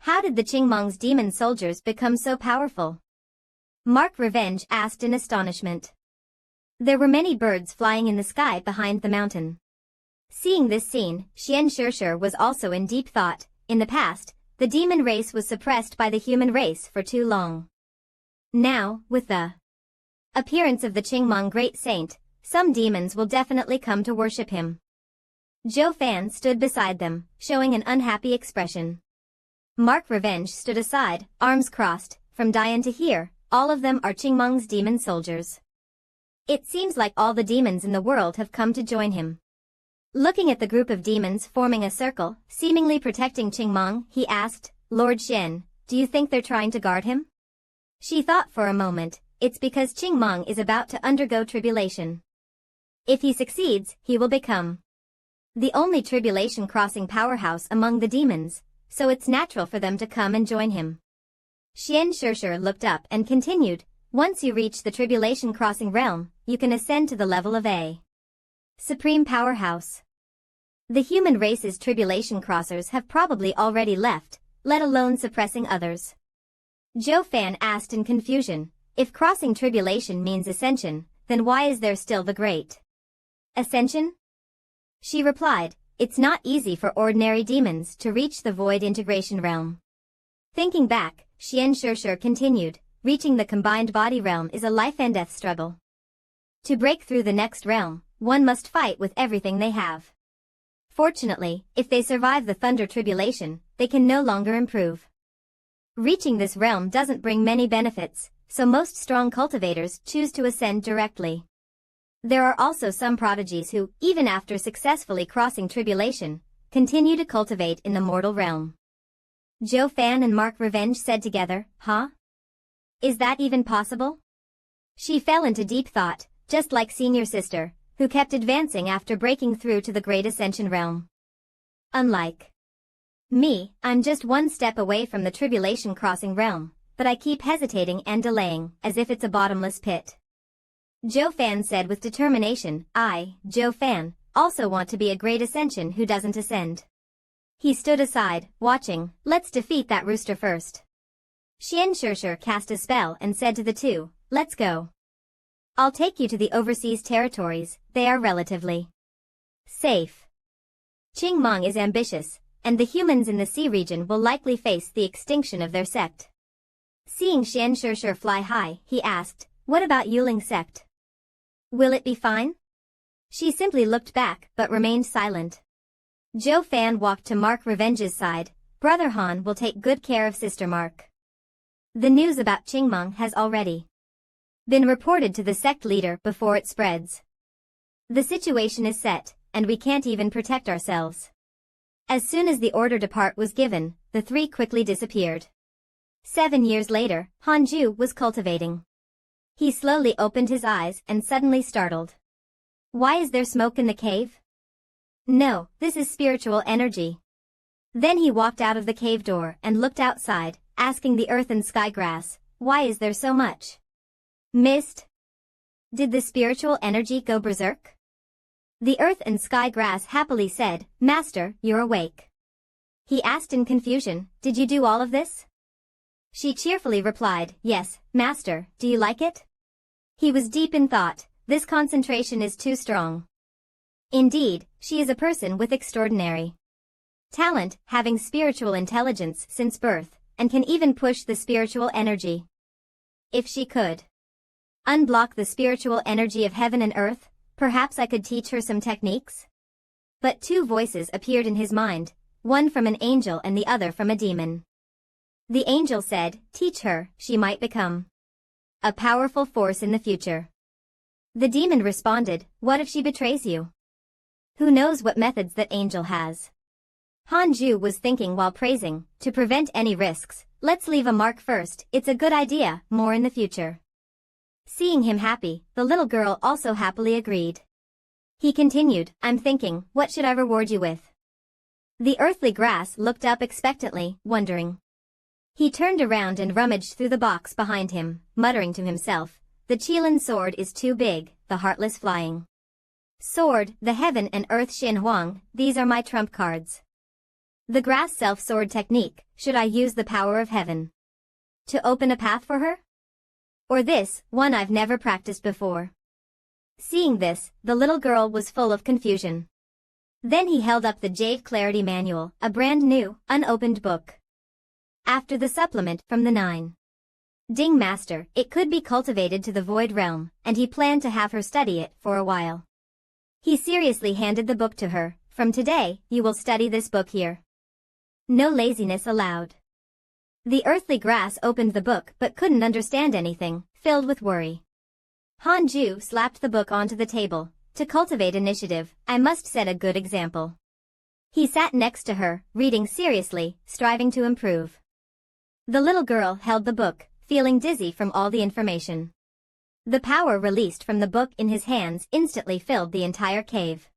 How did the Qingmong's demon soldiers become so powerful? Mark Revenge asked in astonishment. There were many birds flying in the sky behind the mountain. Seeing this scene, Xian Shishir was also in deep thought. In the past, the demon race was suppressed by the human race for too long. Now, with the appearance of the Qingmong great saint, some demons will definitely come to worship him. Zhou Fan stood beside them, showing an unhappy expression. Mark Revenge stood aside, arms crossed. From Dian to here, all of them are Qingmong's demon soldiers. It seems like all the demons in the world have come to join him. Looking at the group of demons forming a circle, seemingly protecting Qingmong, he asked, Lord Shen, do you think they're trying to guard him? She thought for a moment, it's because Qingmong is about to undergo tribulation. If he succeeds, he will become the only tribulation-crossing powerhouse among the demons, so it's natural for them to come and join him. Xian Shishir looked up and continued, once you reach the tribulation-crossing realm, you can ascend to the level of a supreme powerhouse. The human race's tribulation crossers have probably already left, let alone suppressing others. Zhou Fan asked in confusion, if crossing tribulation means ascension, then why is there still the great ascension? She replied, it's not easy for ordinary demons to reach the void integration realm. Thinking back, Xian Shishir continued, reaching the combined body realm is a life and death struggle. To break through the next realm, one must fight with everything they have. Fortunately, if they survive the thunder tribulation, they can no longer improve. Reaching this realm doesn't bring many benefits, so most strong cultivators choose to ascend directly. There are also some prodigies who, even after successfully crossing tribulation, continue to cultivate in the mortal realm. Zhou Fan and Mark Revenge said together, huh? Is that even possible? She fell into deep thought, just like senior sister, who kept advancing after breaking through to the great ascension realm. Unlike me, I'm just one step away from the tribulation crossing realm, but I keep hesitating and delaying, as if it's a bottomless pit. Zhou Fan said with determination, I, Zhou Fan, also want to be a great ascension who doesn't ascend. He stood aside, watching, let's defeat that rooster first. Xian Shishir cast a spell and said to the two, let's go. I'll take you to the overseas territories, they are relatively safe. Qingmong is ambitious, and the humans in the sea region will likely face the extinction of their sect. Seeing Xian Shishir fly high, he asked, what about Yuling's sect? Will it be fine? She simply looked back, but remained silent. Zhou Fan walked to Mark Revenge's side, Brother Han will take good care of Sister Mark. The news about Qingmong has already been reported to the sect leader before it spreads. The situation is set, and we can't even protect ourselves. As soon as the order to part was given, the three quickly disappeared. 7 years later, Hanju was cultivating. He slowly opened his eyes and suddenly startled. Why is there smoke in the cave? No, this is spiritual energy. Then he walked out of the cave door and looked outside, asking the earth and sky grass, why is there so much mist? Did the spiritual energy go berserk? The earth and sky grass happily said, Master, you're awake. He asked in confusion, did you do all of this? She cheerfully replied, yes, Master, do you like it? He was deep in thought, this concentration is too strong. Indeed, she is a person with extraordinary talent, having spiritual intelligence since birth, and can even push the spiritual energy. If she could unblock the spiritual energy of heaven and earth, perhaps I could teach her some techniques? But two voices appeared in his mind, one from an angel and the other from a demon. The angel said, teach her, she might become a powerful force in the future. The demon responded, what if she betrays you? Who knows what methods that angel has? Hanju was thinking while praising, to prevent any risks, let's leave a mark first, it's a good idea, more in the future. Seeing him happy, the little girl also happily agreed. He continued, I'm thinking, what should I reward you with? The earthly grass looked up expectantly, wondering. He turned around and rummaged through the box behind him, muttering to himself, the Qilin sword is too big, the heartless flying sword, the heaven and earth Xin Huang, these are my trump cards. The grass self-sword technique, should I use the power of heaven to open a path for her? Or this, one I've never practiced before? Seeing this, the little girl was full of confusion. Then he held up the Jade Clarity Manual, a brand new, unopened book. After the supplement from the 9. Ding Master, it could be cultivated to the Void Realm, and he planned to have her study it for a while. He seriously handed the book to her. From today, you will study this book here. No laziness allowed. The earthly grass opened the book but couldn't understand anything, filled with worry. Hanju slapped the book onto the table. To cultivate initiative, I must set a good example. He sat next to her, reading seriously, striving to improve. The little girl held the book, feeling dizzy from all the information. The power released from the book in his hands instantly filled the entire cave.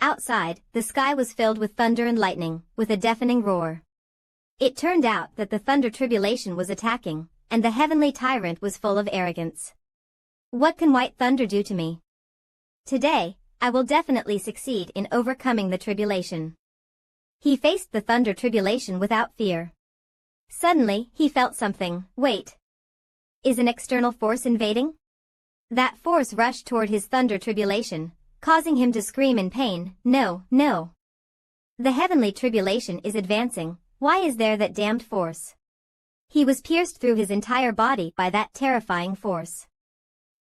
Outside, the sky was filled with thunder and lightning, with a deafening roar. It turned out that the thunder tribulation was attacking, and the heavenly tyrant was full of arrogance. What can white thunder do to me? Today, I will definitely succeed in overcoming the tribulation. He faced the thunder tribulation without fear. Suddenly, he felt something. Wait. Is an external force invading? That force rushed toward his thunder tribulation, causing him to scream in pain. No, no. The heavenly tribulation is advancing. Why is there that damned force? He was pierced through his entire body by that terrifying force.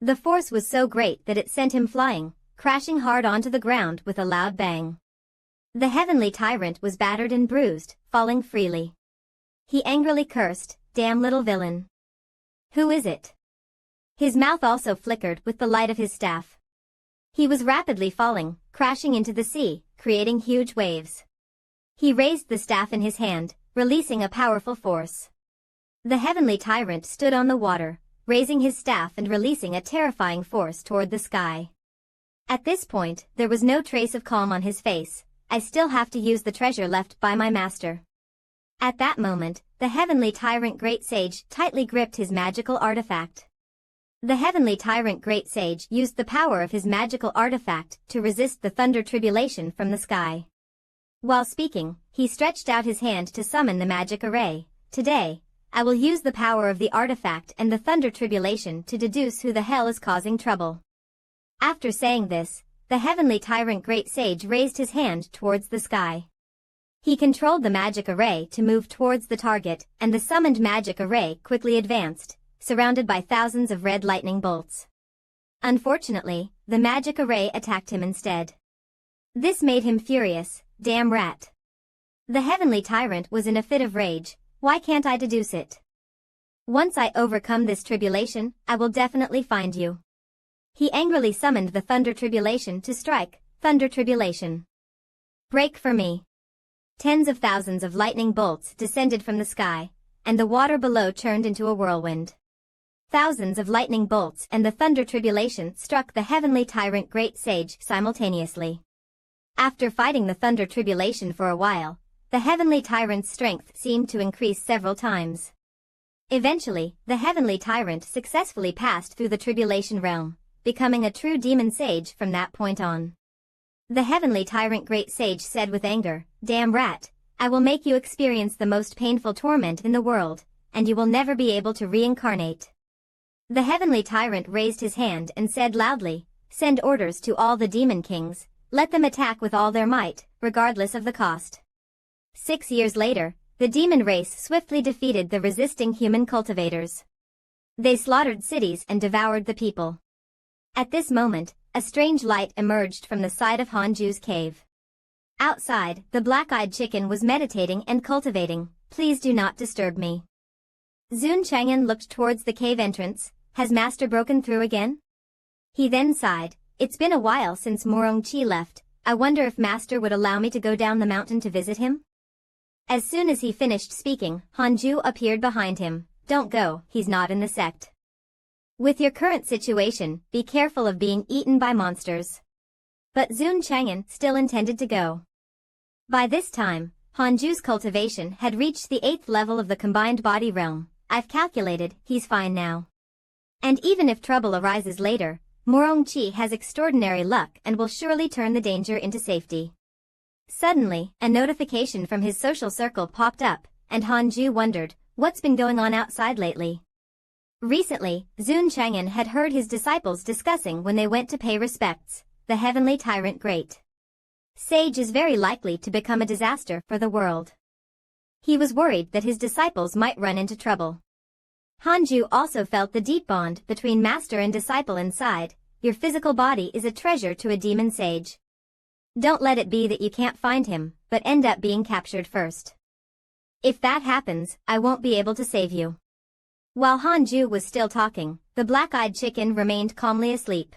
The force was so great that it sent him flying, crashing hard onto the ground with a loud bang. The heavenly tyrant was battered and bruised, falling freely. He angrily cursed, "Damn little villain. Who is it?" His mouth also flickered with the light of his staff. He was rapidly falling, crashing into the sea, creating huge waves. He raised the staff in his hand, releasing a powerful force. The heavenly tyrant stood on the water, raising his staff and releasing a terrifying force toward the sky. At this point, there was no trace of calm on his face. I still have to use the treasure left by my master. At that moment, the heavenly tyrant great sage tightly gripped his magical artifact. The heavenly tyrant great sage used the power of his magical artifact to resist the thunder tribulation from the sky. While speaking, he stretched out his hand to summon the magic array. Today, I will use the power of the artifact and the thunder tribulation to deduce who the hell is causing trouble. After saying this, the heavenly tyrant great sage raised his hand towards the sky. He controlled the magic array to move towards the target, and the summoned magic array quickly advanced, surrounded by thousands of red lightning bolts. Unfortunately, the magic array attacked him instead. This made him furious. Damn rat. The heavenly tyrant was in a fit of rage. Why can't I deduce it? Once I overcome this tribulation, I will definitely find you. He angrily summoned the thunder tribulation to strike. Thunder tribulation. Break for me. Tens of thousands of lightning bolts descended from the sky, and the water below turned into a whirlwind. Thousands of lightning bolts and the thunder tribulation struck the heavenly tyrant great sage simultaneously. After fighting the thunder tribulation for a while, the heavenly tyrant's strength seemed to increase several times. Eventually, the heavenly tyrant successfully passed through the tribulation realm, becoming a true demon sage from that point on. The heavenly tyrant great sage said with anger, "Damn rat, I will make you experience the most painful torment in the world, and you will never be able to reincarnate." The heavenly tyrant raised his hand and said loudly, "Send orders to all the demon kings, let them attack with all their might, regardless of the cost." 6 years later, the demon race swiftly defeated the resisting human cultivators. They slaughtered cities and devoured the people. At this moment, a strange light emerged from the side of Hanju's cave. Outside, the black-eyed chicken was meditating and cultivating. "Please do not disturb me." Zun Chang'an looked towards the cave entrance. Has Master broken through again? He then sighed. It's been a while since Morong Chi left. I wonder if Master would allow me to go down the mountain to visit him? As soon as he finished speaking, Hanju appeared behind him. Don't go, he's not in the sect. With your current situation, be careful of being eaten by monsters. But Zun Chang'an still intended to go. By this time, Hanju's cultivation had reached the 8th level of the combined body realm. I've calculated, he's fine now. And even if trouble arises later, Morong Chi has extraordinary luck and will surely turn the danger into safety. Suddenly, a notification from his social circle popped up, and Hanju wondered, what's been going on outside lately? Recently, Zun Chang'an had heard his disciples discussing when they went to pay respects, the heavenly tyrant great sage is very likely to become a disaster for the world. He was worried that his disciples might run into trouble. Hanju also felt the deep bond between master and disciple inside. Your physical body is a treasure to a demon sage. Don't let it be that you can't find him, but end up being captured first. If that happens, I won't be able to save you. While Hanju was still talking, the black-eyed chicken remained calmly asleep.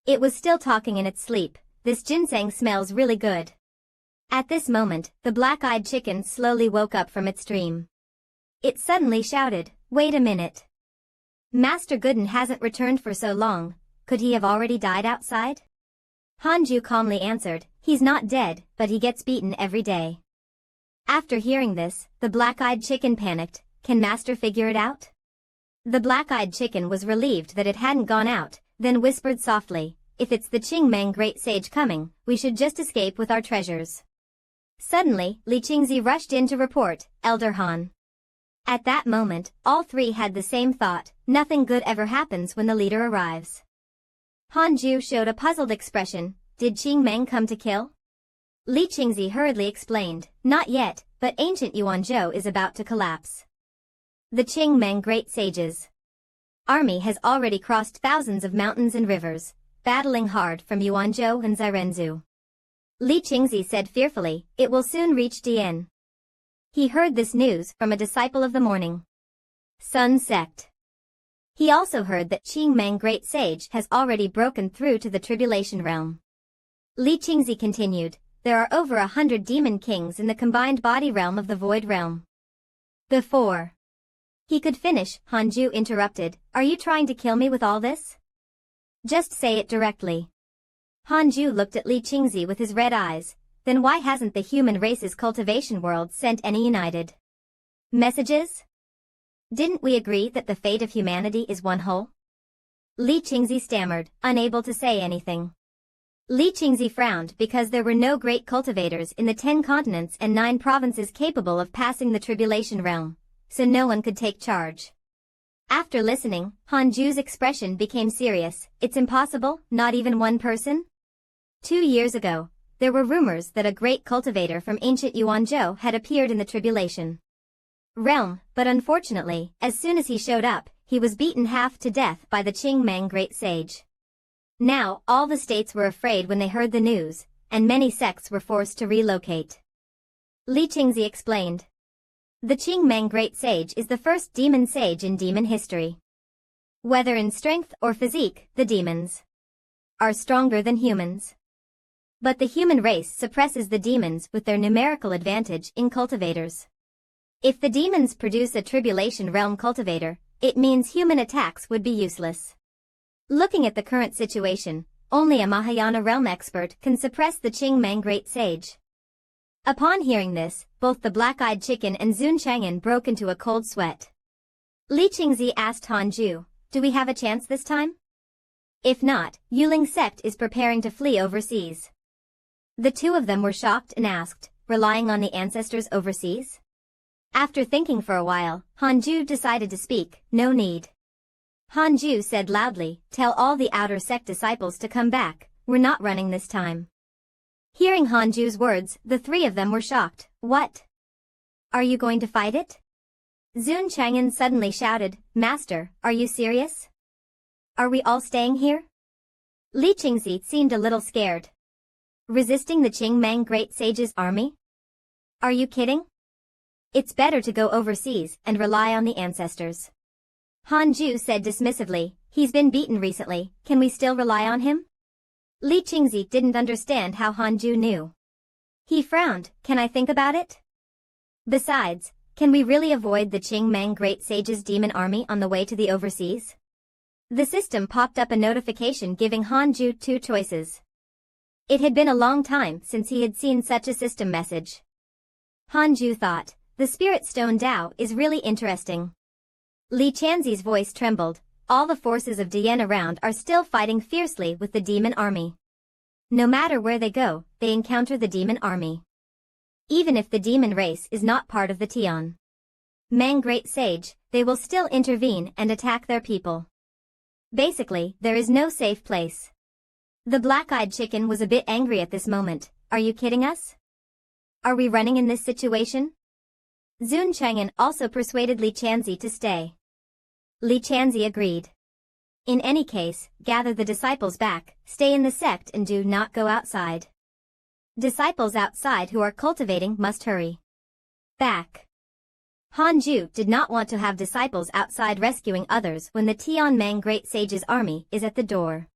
It was still talking in its sleep. This ginseng smells really good. At this moment, the black-eyed chicken slowly woke up from its dream. It suddenly shouted, wait a minute. Master Gooden hasn't returned for so long. Could he have already died outside? Hanju calmly answered, he's not dead, but he gets beaten every day. After hearing this, the black-eyed chicken panicked. Can master figure it out? The black-eyed chicken was relieved that it hadn't gone out, then whispered softly, if it's the Qingmeng great sage coming, we should just escape with our treasures. Suddenly, Li Qingzi rushed in to report, Elder Han. At that moment, all three had the same thought, nothing good ever happens when the leader arrives. Hanju showed a puzzled expression, did Qingmeng come to kill? Li Qingzi hurriedly explained, not yet, but ancient Yuanzhou is about to collapse. The Qingmeng great sages' army has already crossed thousands of mountains and rivers, battling hard from Yuanzhou and Zirenzu. Li Qingzi said fearfully, it will soon reach Dian. He heard this news from a disciple of the morning Sun sect. He also heard that Qingmeng great sage has already broken through to the tribulation realm. Li Qingzi continued, there are over 100 demon kings in the combined body realm of the void realm. Before he could finish, Hanju interrupted, are you trying to kill me with all this? Just say it directly. Hanju looked at Li Qingzi with his red eyes, then why hasn't the human race's cultivation world sent any united messages? Didn't we agree that the fate of humanity is one whole? Li Qingzi stammered, unable to say anything. Li Qingzi frowned because there were no great cultivators in the 10 continents and 9 provinces capable of passing the tribulation realm, so no one could take charge. After listening, Hanju's expression became serious. It's impossible, not even one person? 2 years ago, there were rumors that a great cultivator from ancient Yuanzhou had appeared in the tribulation realm, but unfortunately, as soon as he showed up, he was beaten half to death by the Qingmeng great sage. Now, all the states were afraid when they heard the news, and many sects were forced to relocate. Li Qingzi explained. The Qingmeng great sage is the first demon sage in demon history. Whether in strength or physique, the demons are stronger than humans. But the human race suppresses the demons with their numerical advantage in cultivators. If the demons produce a tribulation realm cultivator, it means human attacks would be useless. Looking at the current situation, only a Mahayana realm expert can suppress the Qingmeng great sage. Upon hearing this, both the black-eyed chicken and Zun Chang'an broke into a cold sweat. Li Qingzi asked Hanju, do we have a chance this time? If not, Yuling sect is preparing to flee overseas. The two of them were shocked and asked, relying on the ancestors overseas? After thinking for a while, Hanju decided to speak, no need. Hanju said loudly, tell all the outer sect disciples to come back, we're not running this time. Hearing Hanju's words, the three of them were shocked. What? Are you going to fight it? Zun Chang'an suddenly shouted, Master, are you serious? Are we all staying here? Li Qingzi seemed a little scared. Resisting the Qingmeng great sage's army? Are you kidding? It's better to go overseas and rely on the ancestors. Hanju said dismissively, he's been beaten recently, can we still rely on him? Li Qingzi didn't understand how Hanju knew. He frowned, can I think about it? Besides, can we really avoid the Qingmeng great sage's demon army on the way to the overseas? The system popped up a notification giving Hanju 2 choices. It had been a long time since he had seen such a system message. Hanju thought, the Spirit Stone Dao is really interesting. Li Chanzi's voice trembled, all the forces of Dian around are still fighting fiercely with the demon army. No matter where they go, they encounter the demon army. Even if the demon race is not part of the Tian Mang Great Sage, they will still intervene and attack their people. Basically, there is no safe place. The black-eyed chicken was a bit angry at this moment. Are you kidding us? Are we running in this situation? Zun Chang'an also persuaded Li Chanzi to stay. Li Chanzi agreed. In any case, gather the disciples back, stay in the sect and do not go outside. Disciples outside who are cultivating must hurry back. Han Ju did not want to have disciples outside rescuing others when the Tian Mang Great Sage's army is at the door.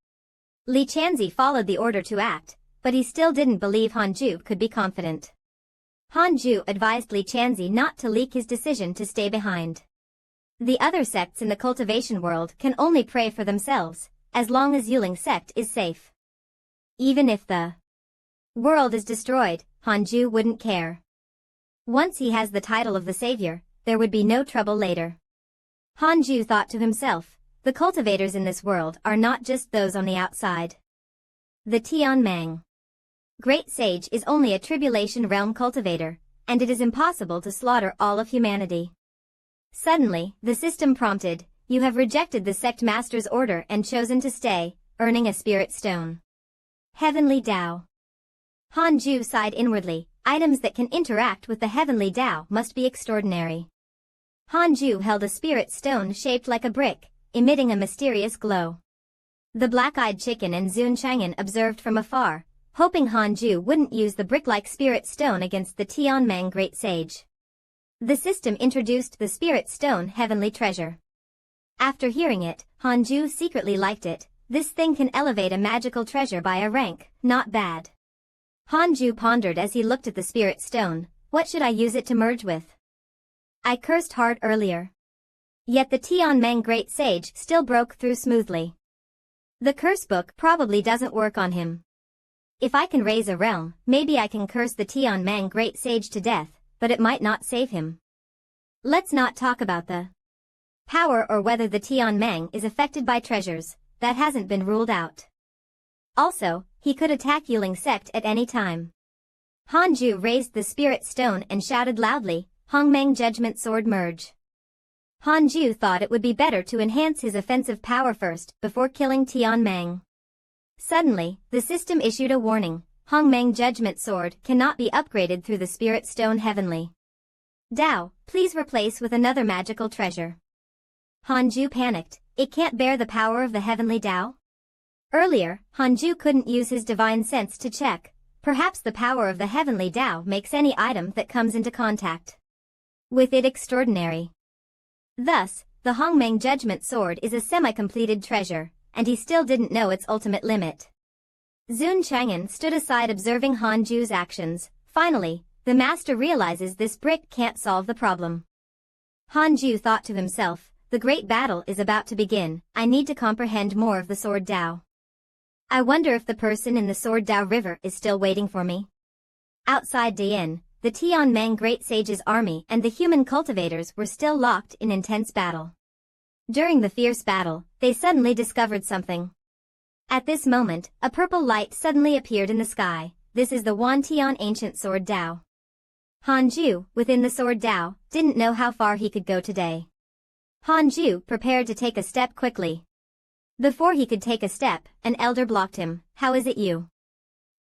Li Chanzi followed the order to act, but he still didn't believe Han Ju could be confident. Han Ju advised Li Chanzi not to leak his decision to stay behind. The other sects in the cultivation world can only pray for themselves, as long as Yuling sect is safe. Even if the world is destroyed, Han Ju wouldn't care. Once he has the title of the savior, there would be no trouble later. Han Ju thought to himself, the cultivators in this world are not just those on the outside. The Tian Mang Great Sage is only a tribulation realm cultivator, and it is impossible to slaughter all of humanity. Suddenly, the system prompted, you have rejected the sect master's order and chosen to stay, earning a spirit stone. Heavenly Tao. Han Ju sighed inwardly, items that can interact with the heavenly Tao must be extraordinary. Han Ju held a spirit stone shaped like a brick, emitting a mysterious glow. The black-eyed chicken and Zun Chang'an observed from afar, hoping Han Ju wouldn't use the brick-like spirit stone against the Tian Mang Great Sage. The system introduced the spirit stone heavenly treasure. After hearing it, Han Ju secretly liked it. This thing can elevate a magical treasure by a rank, not bad. Han Ju pondered as he looked at the spirit stone, what should I use it to merge with? I cursed hard earlier. Yet the Tian Mang Great Sage still broke through smoothly. The curse book probably doesn't work on him. If I can raise a realm, maybe I can curse the Tian Mang Great Sage to death, but it might not save him. Let's not talk about the power or whether the Tian Mang is affected by treasures, that hasn't been ruled out. Also, he could attack Yuling sect at any time. Han Ju raised the spirit stone and shouted loudly, Hongmeng Judgment Sword merge. Han Ju thought it would be better to enhance his offensive power first before killing Tian Mang. Suddenly, the system issued a warning, Hongmeng Judgment Sword cannot be upgraded through the Spirit Stone Heavenly Tao, please replace with another magical treasure. Han Ju panicked, it can't bear the power of the Heavenly Tao? Earlier, Han Ju couldn't use his divine sense to check, perhaps the power of the Heavenly Tao makes any item that comes into contact with it extraordinary. Thus, the Hongmeng Judgment Sword is a semi-completed treasure, and he still didn't know its ultimate limit. Zun Chang'an stood aside observing Han Ju's actions. Finally, the master realizes this brick can't solve the problem. Han Ju thought to himself, the great battle is about to begin, I need to comprehend more of the Sword Tao. I wonder if the person in the Sword Tao River is still waiting for me. Outside Dian, the Tian Mang Great Sage's army and the human cultivators were still locked in intense battle. During the fierce battle, they suddenly discovered something. At this moment, a purple light suddenly appeared in the sky. This is the Wan Tian Ancient Sword Tao. Han Ju, within the Sword Tao, didn't know how far he could go today. Han Ju prepared to take a step quickly. Before he could take a step, an elder blocked him. How is it you?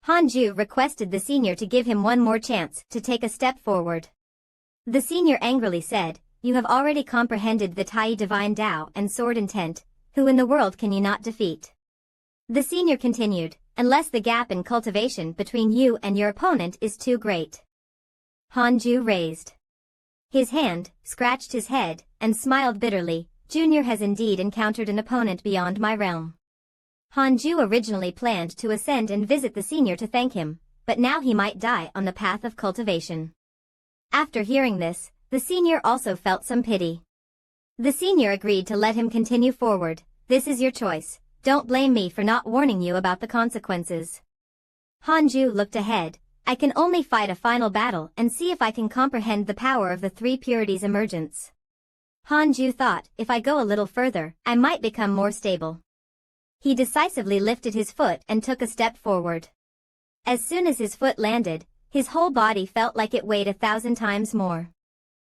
Han Ju requested the senior to give him one more chance to take a step forward. The senior angrily said, you have already comprehended the Tai Divine Tao and Sword Intent, who in the world can you not defeat? The senior continued, unless the gap in cultivation between you and your opponent is too great. Han Ju raised his hand, scratched his head, and smiled bitterly, Junior has indeed encountered an opponent beyond my realm. Han Ju originally planned to ascend and visit the senior to thank him, but now he might die on the path of cultivation. After hearing this, the senior also felt some pity. The senior agreed to let him continue forward. This is your choice, don't blame me for not warning you about the consequences. Han Ju looked ahead, I can only fight a final battle and see if I can comprehend the power of the three purities emergence. Han Ju thought, if I go a little further, I might become more stable. He decisively lifted his foot and took a step forward. As soon as his foot landed, his whole body felt like it weighed 1,000 times more.